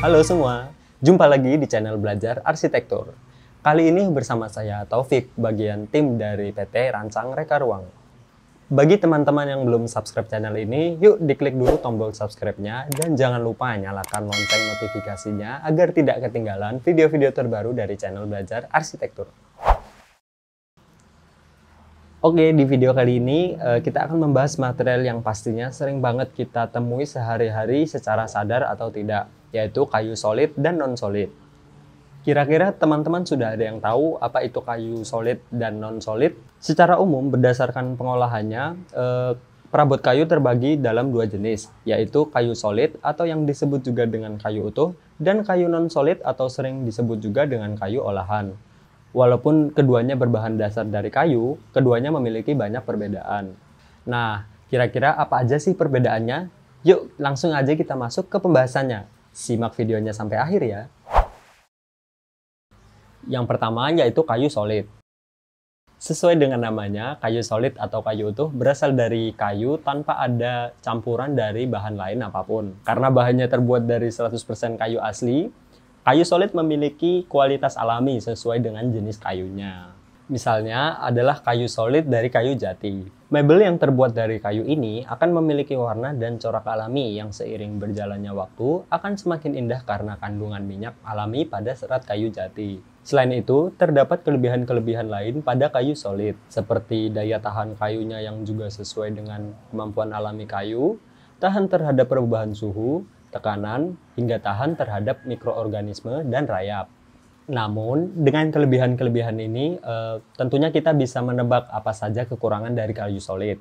Halo semua, jumpa lagi di channel Belajar Arsitektur. Kali ini bersama saya Taufik, bagian tim dari PT Rancang Reka Ruang. Bagi teman-teman yang belum subscribe channel ini, yuk diklik dulu tombol subscribe-nya dan jangan lupa nyalakan lonceng notifikasinya agar tidak ketinggalan video-video terbaru dari channel Belajar Arsitektur. Oke, di video kali ini kita akan membahas material yang pastinya sering banget kita temui sehari-hari secara sadar atau tidak, yaitu kayu solid dan non-solid. Kira-kira teman-teman sudah ada yang tahu apa itu kayu solid dan non-solid? Secara umum, berdasarkan pengolahannya, perabot kayu terbagi dalam dua jenis, yaitu kayu solid atau yang disebut juga dengan kayu utuh, dan kayu non-solid atau sering disebut juga dengan kayu olahan. Walaupun keduanya berbahan dasar dari kayu, keduanya memiliki banyak perbedaan. Nah, kira-kira apa aja sih perbedaannya? Yuk, langsung aja kita masuk ke pembahasannya. Simak videonya sampai akhir ya. Yang pertama yaitu kayu solid. Sesuai dengan namanya, kayu solid atau kayu utuh berasal dari kayu tanpa ada campuran dari bahan lain apapun. Karena bahannya terbuat dari 100% kayu asli, kayu solid memiliki kualitas alami sesuai dengan jenis kayunya. Misalnya adalah kayu solid dari kayu jati. Mebel yang terbuat dari kayu ini akan memiliki warna dan corak alami yang seiring berjalannya waktu akan semakin indah karena kandungan minyak alami pada serat kayu jati. Selain itu, terdapat kelebihan-kelebihan lain pada kayu solid, seperti daya tahan kayunya yang juga sesuai dengan kemampuan alami kayu, tahan terhadap perubahan suhu, tekanan, hingga tahan terhadap mikroorganisme dan rayap. Namun, dengan kelebihan-kelebihan ini, tentunya kita bisa menebak apa saja kekurangan dari kayu solid.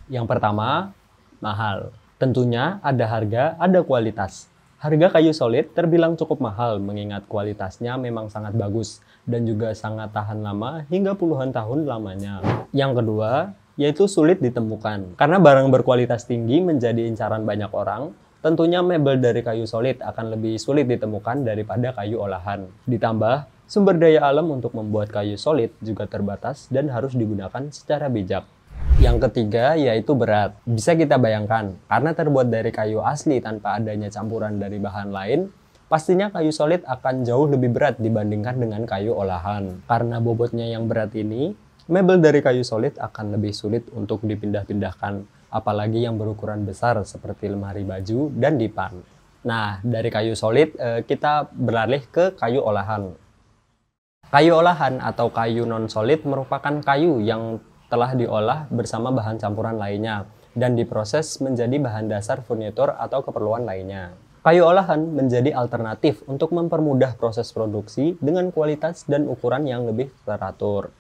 Yang pertama, mahal. Tentunya ada harga, ada kualitas. Harga kayu solid terbilang cukup mahal mengingat kualitasnya memang sangat bagus dan juga sangat tahan lama hingga puluhan tahun lamanya. Yang kedua, yaitu sulit ditemukan. Karena barang berkualitas tinggi menjadi incaran banyak orang, tentunya mebel dari kayu solid akan lebih sulit ditemukan daripada kayu olahan. Ditambah, sumber daya alam untuk membuat kayu solid juga terbatas dan harus digunakan secara bijak. Yang ketiga yaitu berat. Bisa kita bayangkan, karena terbuat dari kayu asli tanpa adanya campuran dari bahan lain, pastinya kayu solid akan jauh lebih berat dibandingkan dengan kayu olahan. Karena bobotnya yang berat ini, mebel dari kayu solid akan lebih sulit untuk dipindah-pindahkan, apalagi yang berukuran besar seperti lemari baju dan dipan. Nah, dari kayu solid kita beralih ke kayu olahan. Kayu olahan atau kayu non-solid merupakan kayu yang telah diolah bersama bahan campuran lainnya dan diproses menjadi bahan dasar furnitur atau keperluan lainnya. Kayu olahan menjadi alternatif untuk mempermudah proses produksi dengan kualitas dan ukuran yang lebih teratur.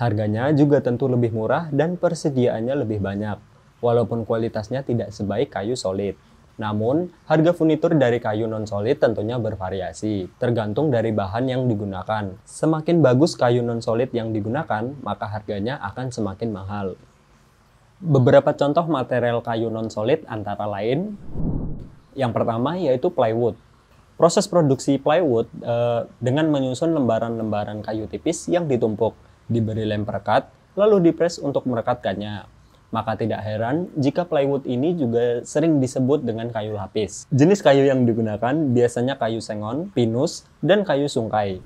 Harganya juga tentu lebih murah dan persediaannya lebih banyak, walaupun kualitasnya tidak sebaik kayu solid. Namun, harga furnitur dari kayu non-solid tentunya bervariasi, tergantung dari bahan yang digunakan. Semakin bagus kayu non-solid yang digunakan, maka harganya akan semakin mahal. Beberapa contoh material kayu non-solid antara lain, yang pertama yaitu plywood. Proses produksi plywood dengan menyusun lembaran-lembaran kayu tipis yang ditumpuk, diberi lem perekat, lalu dipres untuk merekatkannya. Maka tidak heran jika plywood ini juga sering disebut dengan kayu lapis. Jenis kayu yang digunakan biasanya kayu sengon, pinus, dan kayu sungkai.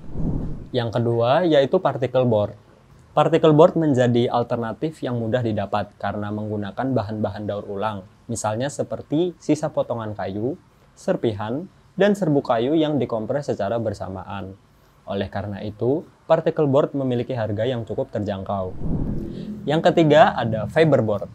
Yang kedua yaitu particle board. Particle board menjadi alternatif yang mudah didapat karena menggunakan bahan-bahan daur ulang, misalnya seperti sisa potongan kayu, serpihan, dan serbuk kayu yang dikompres secara bersamaan. Oleh karena itu, particle board memiliki harga yang cukup terjangkau. Yang ketiga ada fiberboard.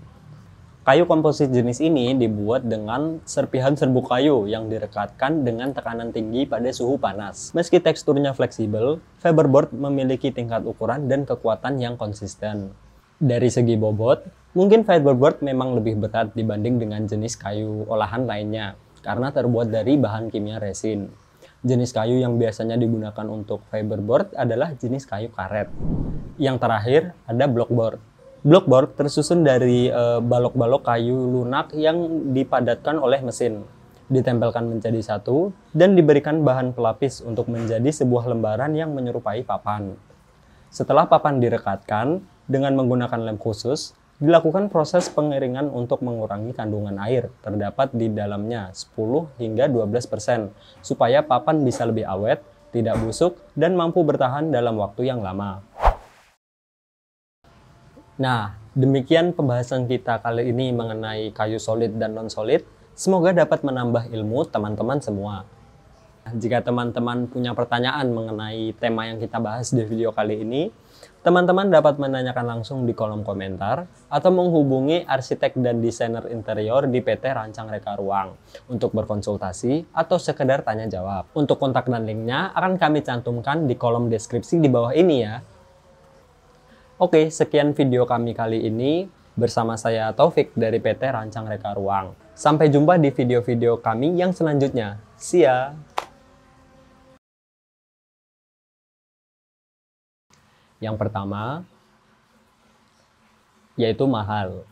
Kayu komposit jenis ini dibuat dengan serpihan serbuk kayu yang direkatkan dengan tekanan tinggi pada suhu panas. Meski teksturnya fleksibel, fiberboard memiliki tingkat ukuran dan kekuatan yang konsisten. Dari segi bobot, mungkin fiberboard memang lebih berat dibanding dengan jenis kayu olahan lainnya, karena terbuat dari bahan kimia resin. Jenis kayu yang biasanya digunakan untuk fiberboard adalah jenis kayu karet. Yang terakhir ada blockboard. Blockboard tersusun dari balok-balok kayu lunak yang dipadatkan oleh mesin, ditempelkan menjadi satu, dan diberikan bahan pelapis untuk menjadi sebuah lembaran yang menyerupai papan. Setelah papan direkatkan dengan menggunakan lem khusus, Dilakukan proses pengeringan untuk mengurangi kandungan air terdapat di dalamnya 10 hingga 12% supaya papan bisa lebih awet, tidak busuk, dan mampu bertahan dalam waktu yang lama. Nah, demikian pembahasan kita kali ini mengenai kayu solid dan non-solid. Semoga dapat menambah ilmu teman-teman semua. Jika teman-teman punya pertanyaan mengenai tema yang kita bahas di video kali ini, teman-teman dapat menanyakan langsung di kolom komentar atau menghubungi arsitek dan desainer interior di PT Rancang Reka Ruang untuk berkonsultasi atau sekedar tanya jawab. Untuk kontak dan linknya akan kami cantumkan di kolom deskripsi di bawah ini ya. Oke, sekian video kami kali ini bersama saya Taufik dari PT Rancang Reka Ruang. Sampai jumpa di video-video kami yang selanjutnya. See ya! Yang pertama, yaitu mahal.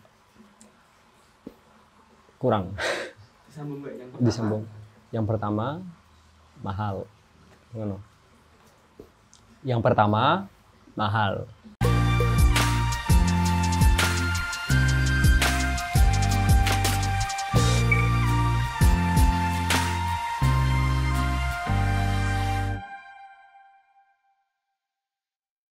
Kurang. Disambung. Yang pertama, mahal. Yang pertama, mahal.